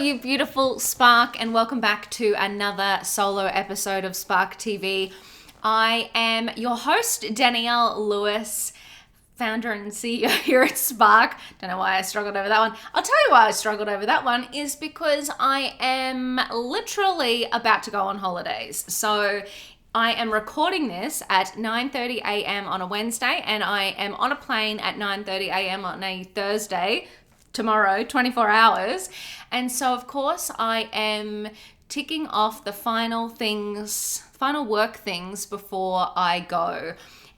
you beautiful Spark, and welcome back to another solo episode of Spark TV. I am your host, Danielle Lewis, founder and CEO here at Spark. Don't know why I struggled over that one. I'll tell you why I struggled over that one is because I am literally about to go on holidays. So I am recording this at 9:30 a.m. on a Wednesday, and I am on a plane at 9:30 a.m. on a Thursday, tomorrow, 24 hours. And so, of course, I am ticking off the final work things before I go.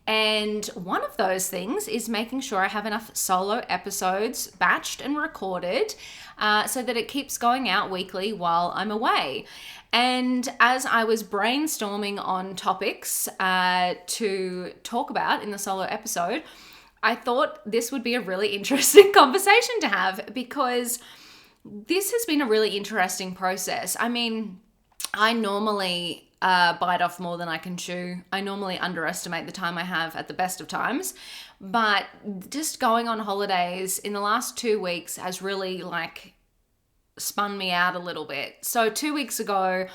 And one of those things is making sure I have enough solo episodes batched and recorded so that it keeps going out weekly while I'm away. And as I was brainstorming on topics to talk about in the solo episode, I thought this would be a really interesting conversation to have, because this has been a really interesting process. I mean, I normally bite off more than I can chew. I normally underestimate the time I have at the best of times, but just going on holidays in the last 2 weeks has really spun me out a little bit. So 2 weeks ago,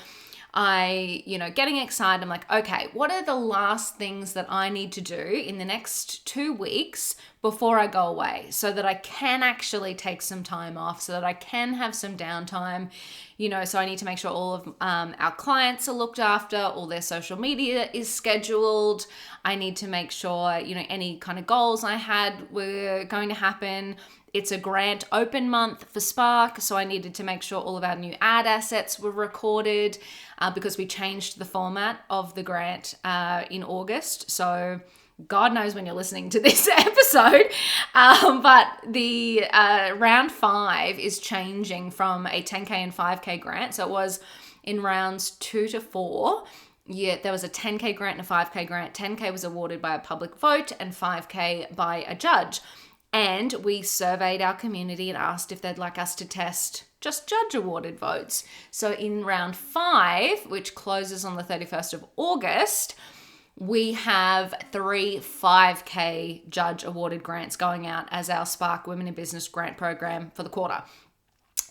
getting excited, I'm like, okay, what are the last things that I need to do in the next 2 weeks before I go away so that I can actually take some time off, so that I can have some downtime, so I need to make sure all of our clients are looked after, all their social media is scheduled. I need to make sure, any kind of goals I had were going to happen. It's a grant open month for Spark, so I needed to make sure all of our new ad assets were recorded because we changed the format of the grant in August. So God knows when you're listening to this episode, but the round 5 is changing from a 10K and 5K grant. So it was in rounds 2 to 4. Yeah, there was a 10K grant and a 5K grant. 10K was awarded by a public vote and 5K by a judge. And we surveyed our community and asked if they'd like us to test just judge-awarded votes. So in round 5, which closes on the 31st of August, we have 3 5K judge-awarded grants going out as our Spark Women in Business grant program for the quarter.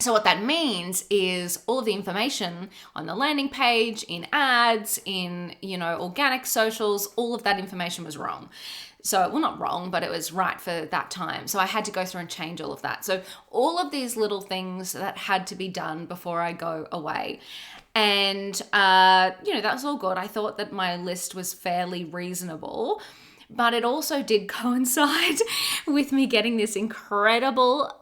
So what that means is all of the information on the landing page, in ads, in, organic socials, all of that information was wrong. So, well, not wrong, but it was right for that time. So I had to go through and change all of that. So all of these little things that had to be done before I go away. And, that was all good. I thought that my list was fairly reasonable, but it also did coincide with me getting this incredible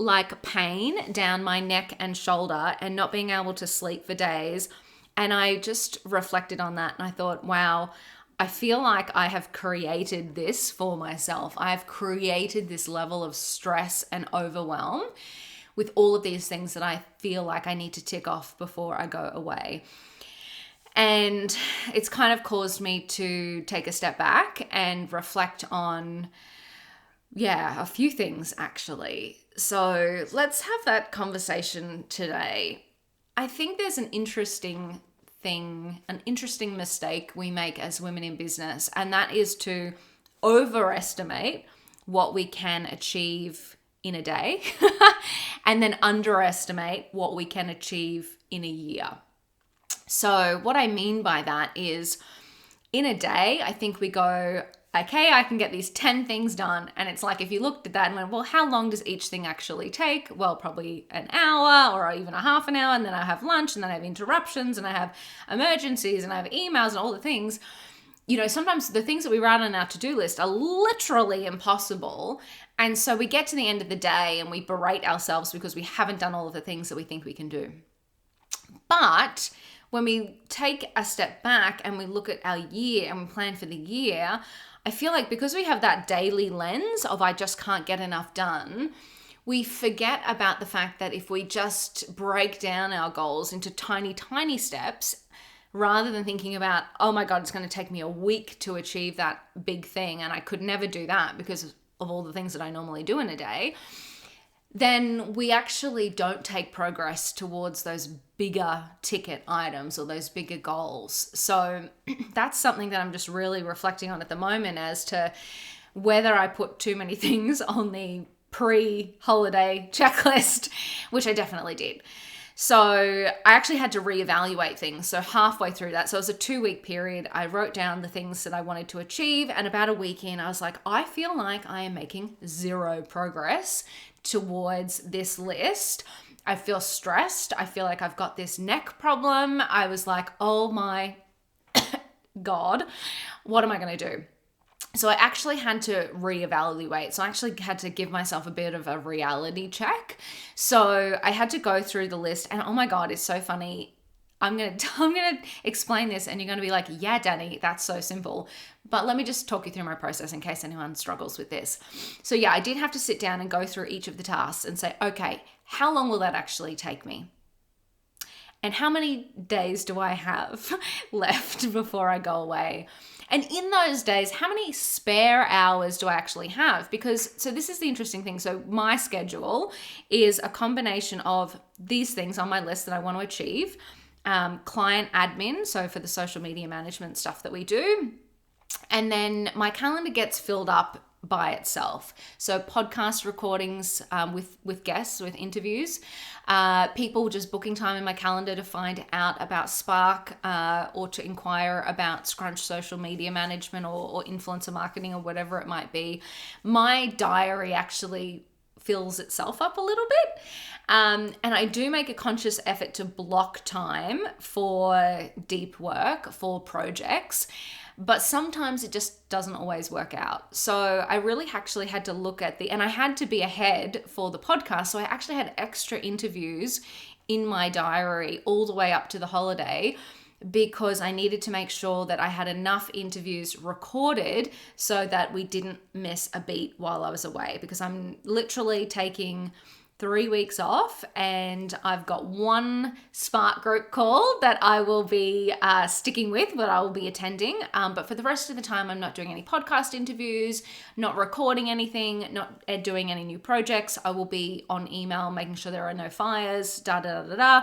pain down my neck and shoulder and not being able to sleep for days. And I just reflected on that and I thought, wow, I feel like I have created this for myself. I have created this level of stress and overwhelm with all of these things that I feel like I need to tick off before I go away. And it's kind of caused me to take a step back and reflect on, a few things actually. So let's have that conversation today. I think there's an interesting mistake we make as women in business, and that is to overestimate what we can achieve in a day and then underestimate what we can achieve in a year. So what I mean by that is, in a day, I think we go, okay, I can get these 10 things done. And it's like, if you looked at that and went, well, how long does each thing actually take? Well, probably an hour or even a half an hour. And then I have lunch, and then I have interruptions, and I have emergencies, and I have emails and all the things. Sometimes the things that we write on our to-do list are literally impossible. And so we get to the end of the day and we berate ourselves because we haven't done all of the things that we think we can do. But when we take a step back and we look at our year and we plan for the year, I feel like because we have that daily lens of I just can't get enough done, we forget about the fact that if we just break down our goals into tiny, tiny steps, rather than thinking about, oh my God, it's going to take me a week to achieve that big thing, and I could never do that because of all the things that I normally do in a day, then we actually don't take progress towards those bigger ticket items or those bigger goals. So that's something that I'm just really reflecting on at the moment as to whether I put too many things on the pre-holiday checklist, which I definitely did. So I actually had to reevaluate things. So halfway through that, so it was a 2-week period, I wrote down the things that I wanted to achieve. And about a week in, I was like, I feel like I am making zero progress towards this list. I feel stressed. I feel like I've got this neck problem. I was like, oh my God, what am I going to do? So I actually had to reevaluate. So I actually had to give myself a bit of a reality check. So I had to go through the list, and oh my God, it's so funny. I'm gonna explain this, and you're gonna be like, yeah, Danny, that's so simple. But let me just talk you through my process in case anyone struggles with this. So yeah, I did have to sit down and go through each of the tasks and say, okay, how long will that actually take me? And how many days do I have left before I go away? And in those days, how many spare hours do I actually have? Because, so this is the interesting thing. So my schedule is a combination of these things on my list that I want to achieve, client admin, so for the social media management stuff that we do. And then my calendar gets filled up by itself. So podcast recordings with guests, with interviews, people just booking time in my calendar to find out about Spark or to inquire about Scrunch social media management or influencer marketing or whatever it might be. My diary actually fills itself up a little bit. And I do make a conscious effort to block time for deep work, for projects. But sometimes it just doesn't always work out. So I really actually had to look at and I had to be ahead for the podcast. So I actually had extra interviews in my diary all the way up to the holiday because I needed to make sure that I had enough interviews recorded so that we didn't miss a beat while I was away, because I'm literally taking 3 weeks off, and I've got one Spark group call that I will be sticking with, but I will be attending. But for the rest of the time, I'm not doing any podcast interviews, not recording anything, not doing any new projects. I will be on email, making sure there are no fires, da.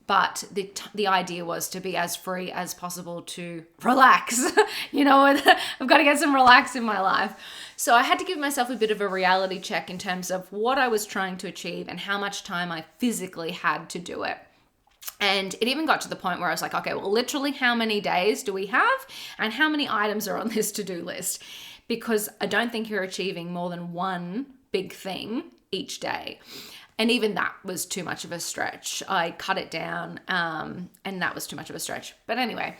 But the idea was to be as free as possible to relax. You know, I've got to get some relax in my life. So I had to give myself a bit of a reality check in terms of what I was trying to achieve and how much time I physically had to do it. And it even got to the point where I was like, okay, well, literally how many days do we have and how many items are on this to-do list? Because I don't think you're achieving more than one big thing each day. And even that was too much of a stretch. I cut it down and that was too much of a stretch. But anyway,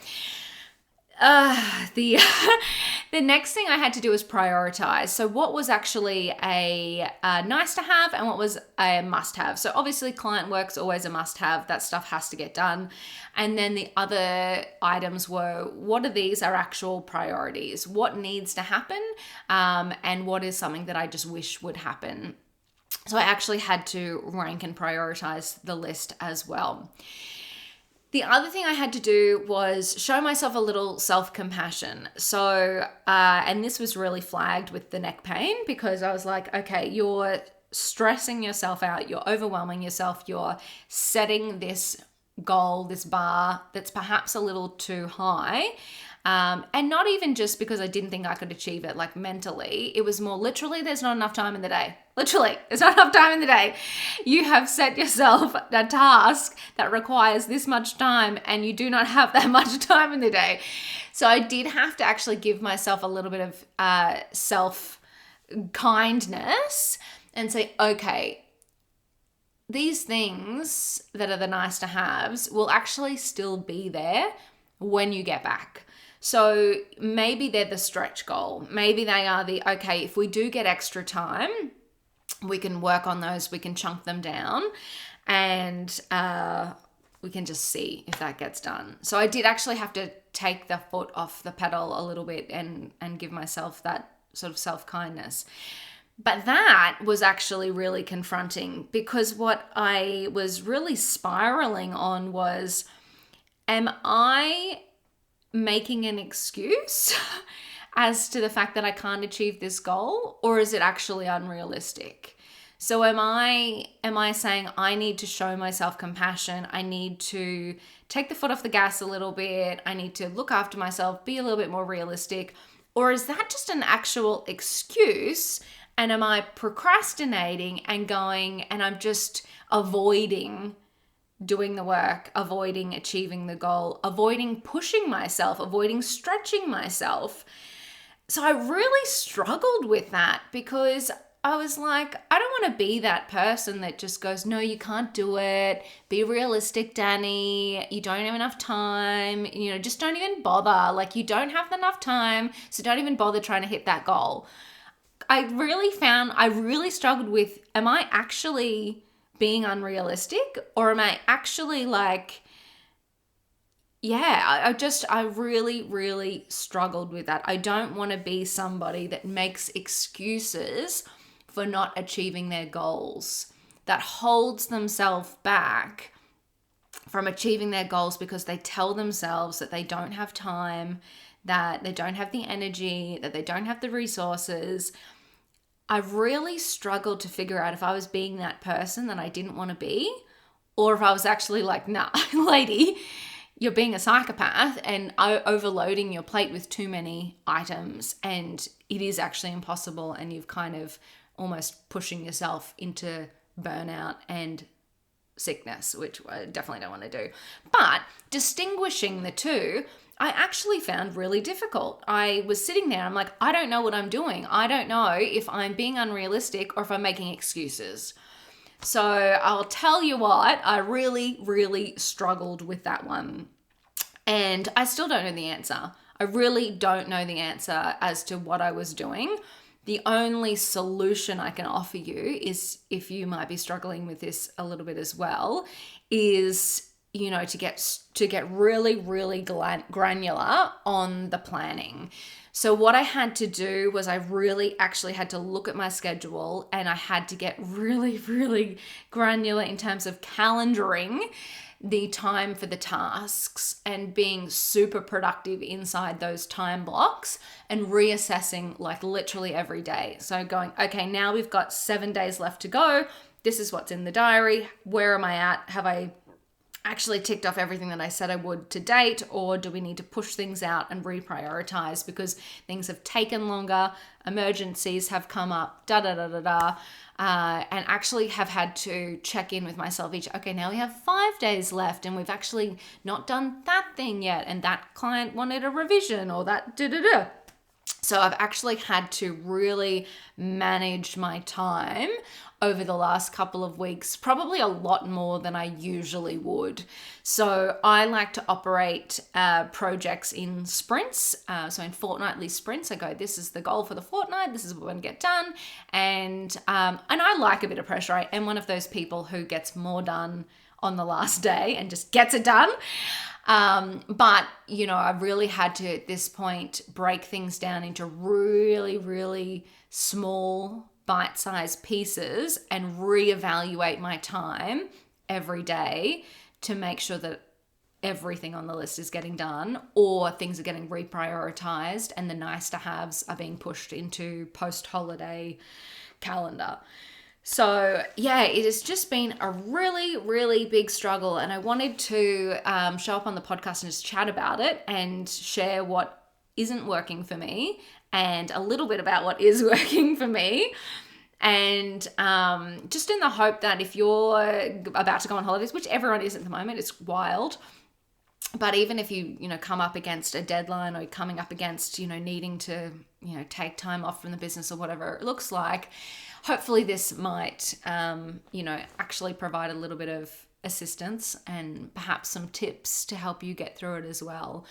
the next thing I had to do was prioritize. So what was actually a nice to have and what was a must have. So obviously client work's always a must have. That stuff has to get done. And then the other items were, what of these are actual priorities? What needs to happen? And what is something that I just wish would happen? So I actually had to rank and prioritize the list as well. The other thing I had to do was show myself a little self-compassion. So, and this was really flagged with the neck pain, because I was like, okay, you're stressing yourself out, you're overwhelming yourself, you're setting this goal, this bar that's perhaps a little too high. And not even just because I didn't think I could achieve it, like mentally, it was more literally, there's not enough time in the day. Literally, there's not enough time in the day. You have set yourself a task that requires this much time and you do not have that much time in the day. So I did have to actually give myself a little bit of self-kindness and say, okay, these things that are the nice to haves will actually still be there when you get back. So maybe they're the stretch goal. Maybe they are okay, if we do get extra time, we can work on those, we can chunk them down, and we can just see if that gets done. So I did actually have to take the foot off the pedal a little bit and give myself that sort of self-kindness. But that was actually really confronting, because what I was really spiraling on was, am I making an excuse as to the fact that I can't achieve this goal, or is it actually unrealistic? So am I saying I need to show myself compassion? I need to take the foot off the gas a little bit. I need to look after myself, be a little bit more realistic. Or is that just an actual excuse? And am I procrastinating and I'm just avoiding doing the work, avoiding achieving the goal, avoiding pushing myself, avoiding stretching myself. So I really struggled with that because I was like, I don't want to be that person that just goes, no, you can't do it. Be realistic, Danny. You don't have enough time. Just don't even bother. Like, you don't have enough time, so don't even bother trying to hit that goal. I really struggled with, am I actually being unrealistic, or am I actually like, I really, really struggled with that. I don't want to be somebody that makes excuses for not achieving their goals, that holds themselves back from achieving their goals because they tell themselves that they don't have time, that they don't have the energy, that they don't have the resources. I've really struggled to figure out if I was being that person that I didn't want to be, or if I was actually like, nah, lady, you're being a psychopath and overloading your plate with too many items, and it is actually impossible, and you've kind of almost pushing yourself into burnout and sickness, which I definitely don't want to do. But distinguishing the two, I actually found really difficult. I was sitting there, I'm like, I don't know what I'm doing. I don't know if I'm being unrealistic or if I'm making excuses. So I'll tell you what, I really, really struggled with that one. And I still don't know the answer. I really don't know the answer as to what I was doing. The only solution I can offer you is, if you might be struggling with this a little bit as well, is to get really, really granular on the planning. So what I had to do was I really actually had to look at my schedule, and I had to get really, really granular in terms of calendaring the time for the tasks and being super productive inside those time blocks and reassessing like literally every day. So going, okay, now we've got 7 days left to go. This is what's in the diary. Where am I at? Have I actually ticked off everything that I said I would to date, or do we need to push things out and reprioritize because things have taken longer, emergencies have come up, and actually have had to check in with myself okay, now we have 5 days left and we've actually not done that thing yet, and that client wanted a revision, or that So I've actually had to really manage my time over the last couple of weeks, probably a lot more than I usually would. So I like to operate projects in sprints. So in fortnightly sprints, I go, this is the goal for the fortnight. This is what we're going to get done. And I like a bit of pressure. I am one of those people who gets more done on the last day and just gets it done. But I really had to, at this point, break things down into really, really small bite-sized pieces and reevaluate my time every day to make sure that everything on the list is getting done, or things are getting reprioritized and the nice to haves are being pushed into post-holiday calendar. So yeah, it has just been a really, really big struggle, and I wanted to show up on the podcast and just chat about it and share what isn't working for me and a little bit about what is working for me. And just in the hope that if you're about to go on holidays, which everyone is at the moment, it's wild. But even if you come up against a deadline, or coming up against, needing to, take time off from the business or whatever it looks like, hopefully this might, actually provide a little bit of assistance and perhaps some tips to help you get through it as well.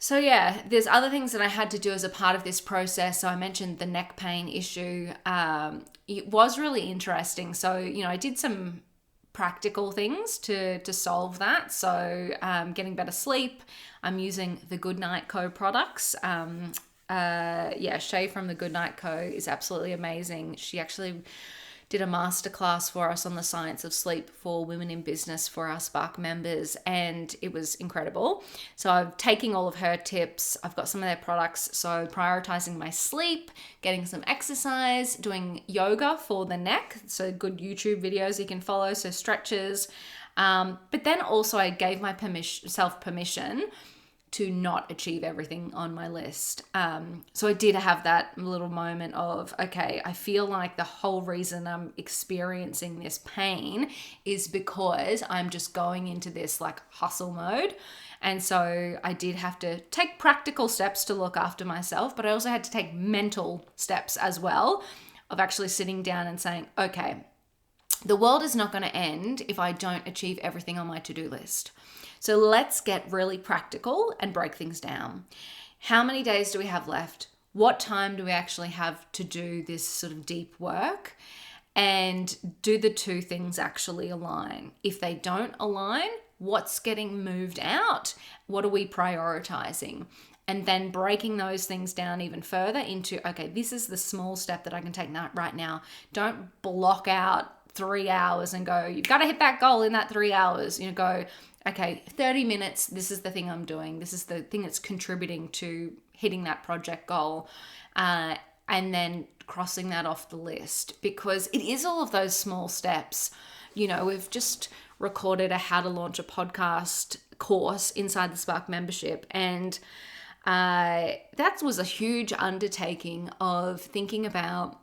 So yeah, there's other things that I had to do as a part of this process. So I mentioned the neck pain issue. It was really interesting. So, I did some practical things to solve that. So getting better sleep. I'm using the Goodnight Co products. Shay from the Goodnight Co is absolutely amazing. She actually did a masterclass for us on the science of sleep for women in business for our Spark members, and it was incredible. So I'm taking all of her tips. I've got some of their products. So prioritizing my sleep, getting some exercise, doing yoga for the neck. So good YouTube videos you can follow. So stretches. But then also I gave myself permission to not achieve everything on my list. So I did have that little moment of, okay, I feel like the whole reason I'm experiencing this pain is because I'm just going into this like hustle mode. And so I did have to take practical steps to look after myself, but I also had to take mental steps as well of actually sitting down and saying, okay, the world is not going to end if I don't achieve everything on my to-do list. So let's get really practical and break things down. How many days do we have left? What time do we actually have to do this sort of deep work? And do the two things actually align? If they don't align, what's getting moved out? What are we prioritizing? And then breaking those things down even further into, okay, this is the small step that I can take right now. Don't block out 3 hours and go, you've got to hit that goal in that 3 hours. Go, okay, 30 minutes, this is the thing I'm doing. This is the thing that's contributing to hitting that project goal. And then crossing that off the list, because it is all of those small steps. We've just recorded a how to launch a podcast course inside the Spark membership. And that was a huge undertaking of thinking about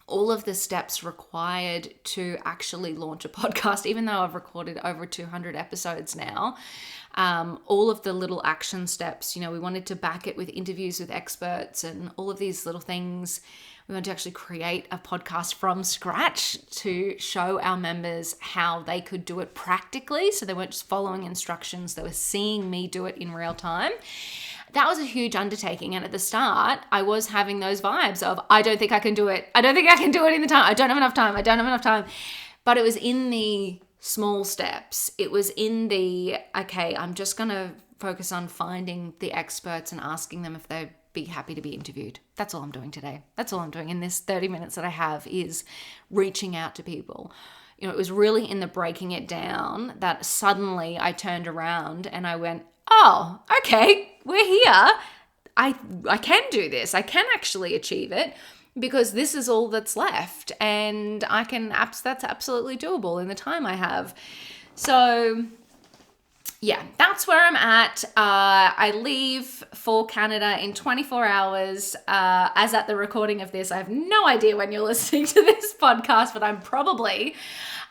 all of the steps required to actually launch a podcast, even though I've recorded over 200 episodes now. All of the little action steps, we wanted to back it with interviews with experts and all of these little things. We wanted to actually create a podcast from scratch to show our members how they could do it practically. So they weren't just following instructions, they were seeing me do it in real time. That was a huge undertaking. And at the start, I was having those vibes of, I don't think I can do it. I don't think I can do it in the time. I don't have enough time. I don't have enough time. But it was in the small steps. It was in the, okay, I'm just going to focus on finding the experts and asking them if they'd be happy to be interviewed. That's all I'm doing today. That's all I'm doing in this 30 minutes that I have, is reaching out to people. It was really in the breaking it down that suddenly I turned around and I went, oh, okay, we're here. I can do this. I can actually achieve it, because this is all that's left, and that's absolutely doable in the time I have. So yeah, that's where I'm at. I leave for Canada in 24 hours. As at the recording of this, I have no idea when you're listening to this podcast, but I'm probably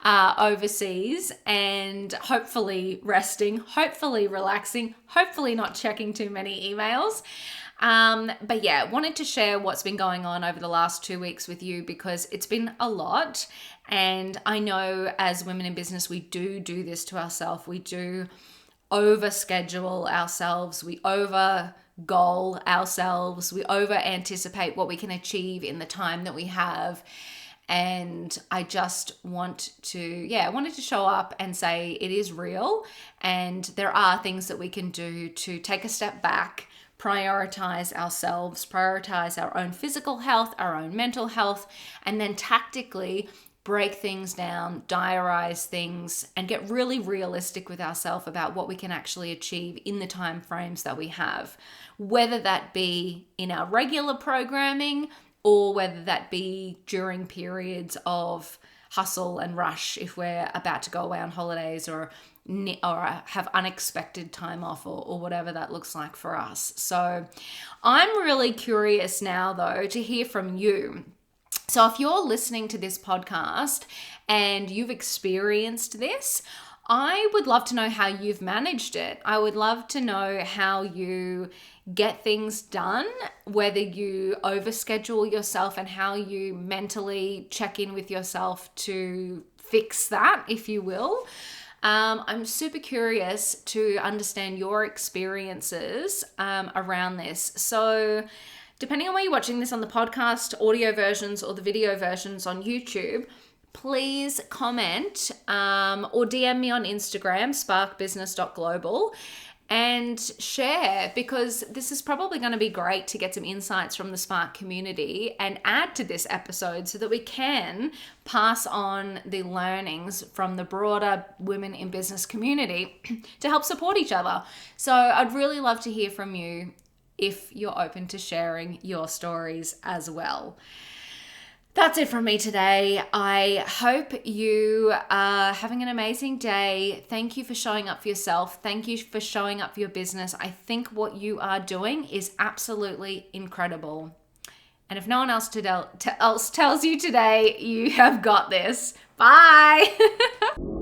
overseas and hopefully resting, hopefully relaxing, hopefully not checking too many emails. But yeah, wanted to share what's been going on over the last 2 weeks with you, because it's been a lot. And I know as women in business, we do this to ourselves. We do overschedule ourselves. We over goal ourselves. We over anticipate what we can achieve in the time that we have. And I just wanted to show up and say it is real. And there are things that we can do to take a step back, prioritize ourselves, prioritize our own physical health, our own mental health, and then tactically break things down, diarize things, and get really realistic with ourselves about what we can actually achieve in the time frames that we have, whether that be in our regular programming or whether that be during periods of hustle and rush, if we're about to go away on holidays or have unexpected time off or whatever that looks like for us. So I'm really curious now, though, to hear from you. So if you're listening to this podcast and you've experienced this, I would love to know how you've managed it. I would love to know how you get things done, whether you overschedule yourself and how you mentally check in with yourself to fix that, if you will. I'm super curious to understand your experiences around this. So depending on where you're watching this, on the podcast audio versions or the video versions on YouTube, please comment or DM me on Instagram, sparkbusiness.global, and share, because this is probably going to be great to get some insights from the Spark community and add to this episode so that we can pass on the learnings from the broader women in business community to help support each other. So I'd really love to hear from you if you're open to sharing your stories as well. That's it from me today. I hope you are having an amazing day. Thank you for showing up for yourself. Thank you for showing up for your business. I think what you are doing is absolutely incredible. And if no one else else tells you today, you have got this. Bye.